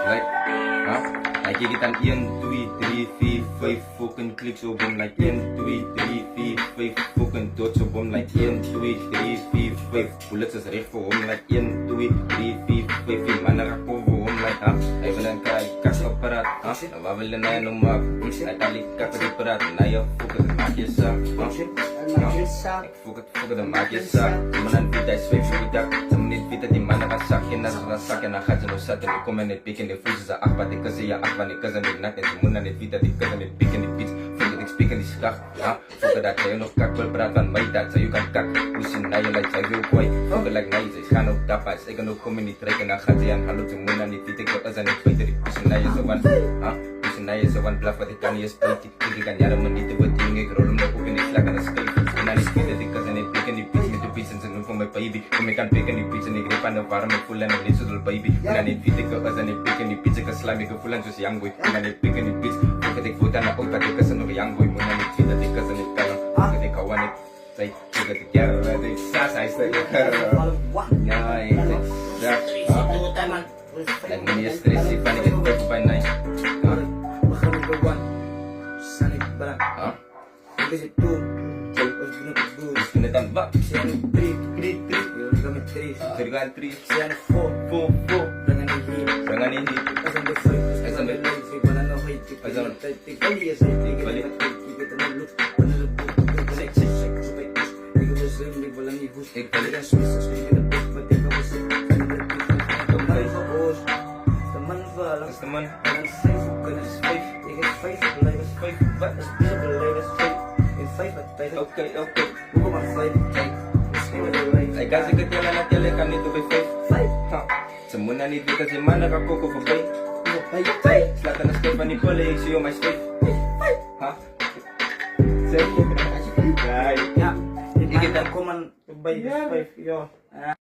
Like, like je dan 1, 2, 3, 4, 5 fucking kliks op hem. Like 1, 2, 3, 4, 5 fucking dots op hem. Like 1, 2, 3, 4, 5 bullets is recht voor hem. Like 1, 2, 3, 4, 5 die mannen raak over hem. Like, hij wil een kasapparaat. En waar wil hij nou maar? Hij kan die kappen die praat. Nou je fucking maak je zak. Ik fuck het, dan maak je zak. Maar dan weet hij zweef voor je dak. Ze moet niet weten die mannen gaan zakken. En als ze zakken dan gaat ze nog zaten. Ik kom en net pikken. Die voelen ze acht. Ik kan ze je acht. Want ik kan ze niet nak. En ze moet dan niet weten. Die kan ze niet pikken. Die pits. Fuck het, ik spik in die slag. Fuck het dat je nog kak wil praat van mij. Dat ze je kan kak. Hoe ze naar je lijkt. Zij wil kooi. Fuck het like nee. Ze gaan ook dappas. Ik kan ook komen niet trekken. Dan gaat ze aan hallo. Ze moet dan niet weten. Ik wil ze niet weten. Die pussen naar je zo van. Pussen naar je zo van. Blaf wat ik kan niet eens spelen. Ik kan jaren maar niet te wat dingen. Ik rol hem nog op in die slag. En dan schreef. En dan is het dat ik kan ze niet pikken. Die pits met de pits. En ze doen voor mijn baby. Kom ik kan pikken die pits. En ik grip aan de warm. Ik voel en ik niet zo door baby. En dan niet weet ik als ze niet pikken die pits. Ik kan slijm. Ik voel en zoals young boy. En dan niet pikken die pits. Fuck het, ik voel dan ook dat ik als nog young boy. Moet dan niet zien dat ik als niet kan. Fuck het, ik hou aan ik. Zij, fuck het, ik jaren dat ik saas. Hij is dat ik ja, ik zeg dat. Like me niet stress. Ik ben niet het bij bij night. We gaan op de one. San ik barang. Ik is het toe. Os ginagawa. Sino dan ba? Siya ng 3. Yung gamit 3. Sirgan 3. Siya ng 4. Rangan hindi. Rangan hindi. Asam the 5. Asam the 5. Wala na height. Asam the 30. Kali ya sa tigil. Kali kita na look. Panalo po. Sek. Supay. Ikaw ba slim. Di wala ni hus. Kali ka Swiss. Sige na po. Pati ka mo sa. Teman sa boss. Teman ba lang. Teman. Ang 5. Kana 5. Ika 5. Balay was 5. But as bisa balay was 5. In 5 at 5. Okay. Buko mag 5. Like kasi katila na tele kan ito by 5. Semua na ni dito si mana ka koko for bay. Slata na Stephanie Pole, see you my space. Say, Ya, ikit dan kuman by 5 yo.